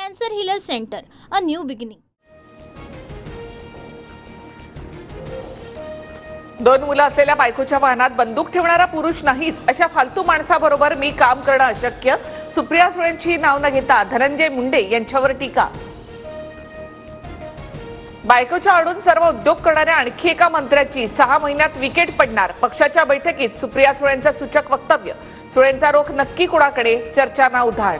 Cancer Healer Center, a new beginning. दोन मुलं असलेल्या बायकोच्या वाहनात बंदूक ठेवणारा पुरुष नाहीच अशा फालतू माणसाबरोबर मी काम करणं अशक्य. सुप्रिया सुळेंची नाव न घेता धनंजय मुंडे यांच्यावर टीका. बायकोच्या आडून सर्व उद्योग करणाऱ्या आणखी एका मंत्र्याची 6 महिन्यात विकेट पडणार. पक्षाच्या बैठकीत सुप्रिया सुळेंचं सूचक वक्तव्य. सुळेंचा रोख नक्की कुणाकडे, चर्चांना उधाण.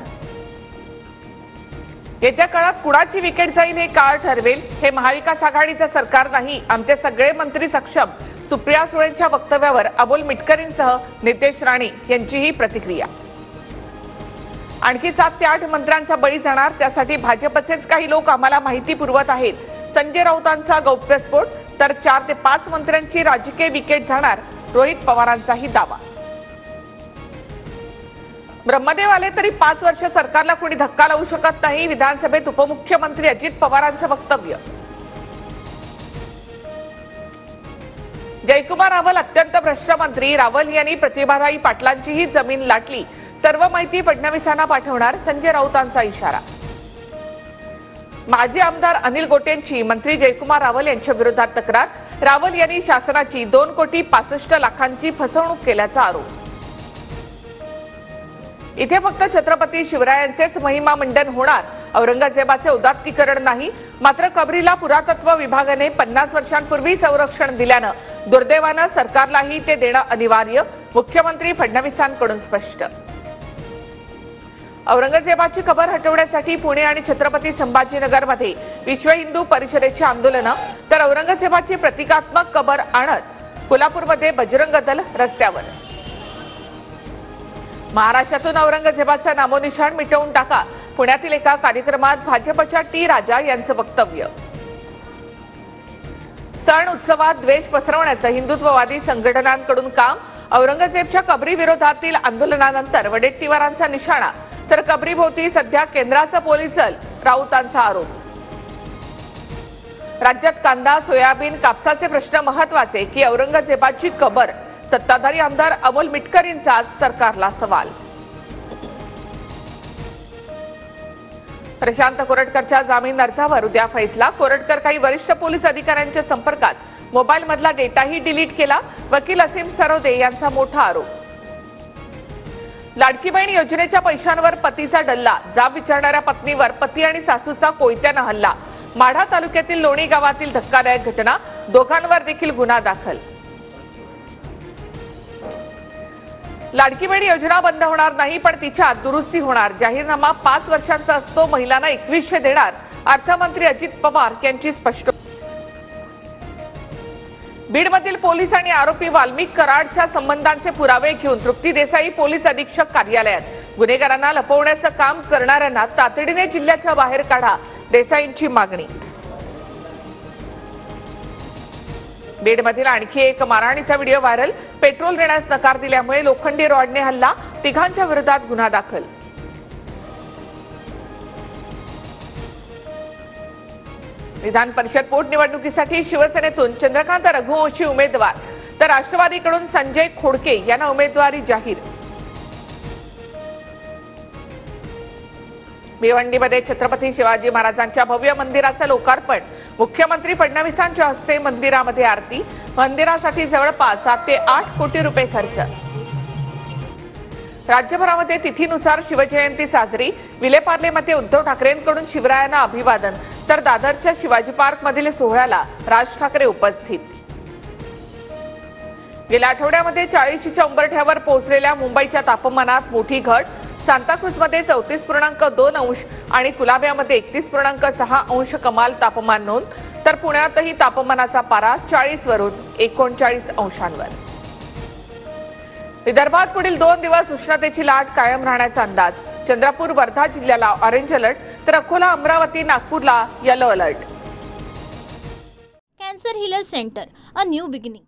येत्या काळात कुणाची विकेट जाईल हे काळ ठरवेल. हे महाविकास आघाडीचं सरकार नाही, आमचे सगळे मंत्री सक्षम. सुप्रिया सुळेंच्या वक्तव्यावर अबोल मिटकरींसह नितेश राणे यांचीही प्रतिक्रिया. आणखी 7 ते 8 मंत्र्यांचा बळी जाणार, त्यासाठी भाजपचेच काही लोक आम्हाला माहिती पुरवत आहेत. संजय राऊतांचा गौप्यस्फोट, तर 4 ते 5 मंत्र्यांची राजकीय विकेट जाणार, रोहित पवारांचाही दावा. ब्रह्मदेव आले तरी 5 वर्ष सरकारला कोणी धक्का लावू शकत नाही. विधानसभेत उपमुख्यमंत्री अजित पवारांचं वक्तव्य. जयकुमार रावल अत्यंत भ्रष्ट मंत्री. रावल यांनी प्रतिभाताई पाटलांचीही जमीन लाटली. सर्व माहिती फडणवीसांना पाठवणार, संजय राऊतांचा इशारा. माजी आमदार अनिल गोटेंची मंत्री जयकुमार रावल यांच्या विरोधात तक्रार. रावल यांनी शासनाची 2,65,00,000ची फसवणूक केल्याचा आरोप. इथे फक्त छत्रपती शिवरायांचेच महिमा मंडन होणार, औरंगजेबाचे उदात्तीकरण नाही. मात्र कबरीला पुरातत्व विभागाने 50 वर्षांपूर्वी संरक्षण दिल्यानं दुर्दैवानं सरकारलाही ते देणं अनिवार्य. मुख्यमंत्री फडणवीसांकडून स्पष्ट. औरंगजेबाची कबर हटवण्यासाठी पुणे आणि छत्रपती संभाजीनगरमध्ये विश्व हिंदू परिषदेची आंदोलनं, तर औरंगजेबाची प्रतिकात्मक कबर आणत कोल्हापूरमध्ये बजरंग दल रस्त्यावर. महाराष्ट्रातून औरंगजेबाचं नामोनिशाण मिटवून टाका, पुण्यातील एका कार्यक्रमात भाजपच्या टी राजा यांचं वक्तव्य. सण उत्सवात द्वेष पसरवण्याचं हिंदुत्ववादी संघटनांकडून काम. औरंगजेबच्या कबरी विरोधातील आंदोलनानंतर वडेट्टीवारांचा निशाणा, तर कबरीभोवती सध्या केंद्राचा पोलीस दल, राऊतांचा आरोप. राज्यात कांदा, सोयाबीन, कापसाचे प्रश्न महत्वाचे की औरंगजेबाची कबर? सत्ताधारी आमदार अमोल मिटकरींचा सरकारला सवाल. प्रशांत कोरटकरच्या जामीन अर्जावर उद्या फैसला. कोरटकर काही वरिष्ठ पोलीस अधिकाऱ्यांच्या संपर्कात, मोबाईलमधला डेटाही डिलीट केला. वकील असीम सरोदे यांचा मोठा आरोप. लाडकी बहीण योजनेच्या पैशांवर पतीचा डल्ला. जाब विचारणाऱ्या पत्नीवर पती आणि सासूचा कोयत्यानं हल्ला. माढा तालुक्यातील लोणी गावातील धक्कादायक घटना, दोघांवर देखील गुन्हा दाखल. लाडकी बहीण योजना बंद होणार नाही, पण तिच्यात दुरुस्ती होणार. जाहीरनामा 5 वर्षांचा असतो, महिलांना 2100 देणार. अर्थमंत्री अजित पवार यांची स्पष्ट. बीडमधील पोलीस आणि आरोपी वाल्मिक कराडच्या संबंधांचे पुरावे घेऊन तृप्ती देसाई पोलीस अधीक्षक कार्यालयात. गुन्हेगारांना लपवण्याचं काम करणाऱ्यांना तातडीने जिल्ह्याच्या बाहेर काढा, देसाईंची मागणी. बीडमधील आणखी एक मारहाणीचा व्हिडिओ व्हायरल. पेट्रोल देण्यास नकार दिल्यामुळे लोखंडी रॉडने हल्ला, तिघांच्या विरोधात गुन्हा दाखल. विधान परिषद पोटनिवडणुकीसाठी शिवसेनेतून चंद्रकांत रघुवंशी उमेदवार, तर राष्ट्रवादीकडून संजय खोडके यांना उमेदवारी जाहीर. भिवंडीमध्ये छत्रपती शिवाजी महाराजांच्या भव्य मंदिराचं लोकार्पण. मुख्यमंत्री फडणवीसांच्या हस्ते मंदिरामध्ये आरती. मंदिरासाठी जवळपास 7 ते 8 कोटी रुपये खर्च. राज्यभरामध्ये तिथीनुसार शिवजयंती साजरी. विलेपार्लेमध्ये उद्धव ठाकरेंकडून शिवरायांना अभिवादन, तर दादरच्या शिवाजी पार्कमधील सोहळ्याला राज ठाकरे उपस्थित. गेल्या आठवड्यामध्ये 40च्या उंबरठ्यावर पोहोचलेल्या मुंबईच्या तापमानात मोठी घट. सांताक्रुजमध्ये 34.2 अंश आणि कुलाब्यामध्ये 31.6 अंश कमाल तापमान नोंद, तर पुण्यातही तापमानाचा पारा 40 वरून 39 अंशांवर. विदर्भात पुढील 2 दिवस उष्णतेची लाट कायम राहण्याचा अंदाज. चंद्रपूर, वर्धा जिल्ह्याला ऑरेंज अलर्ट, तर अकोला, अमरावती, नागपूरला yellow alert. Cancer Healer Center, a new beginning.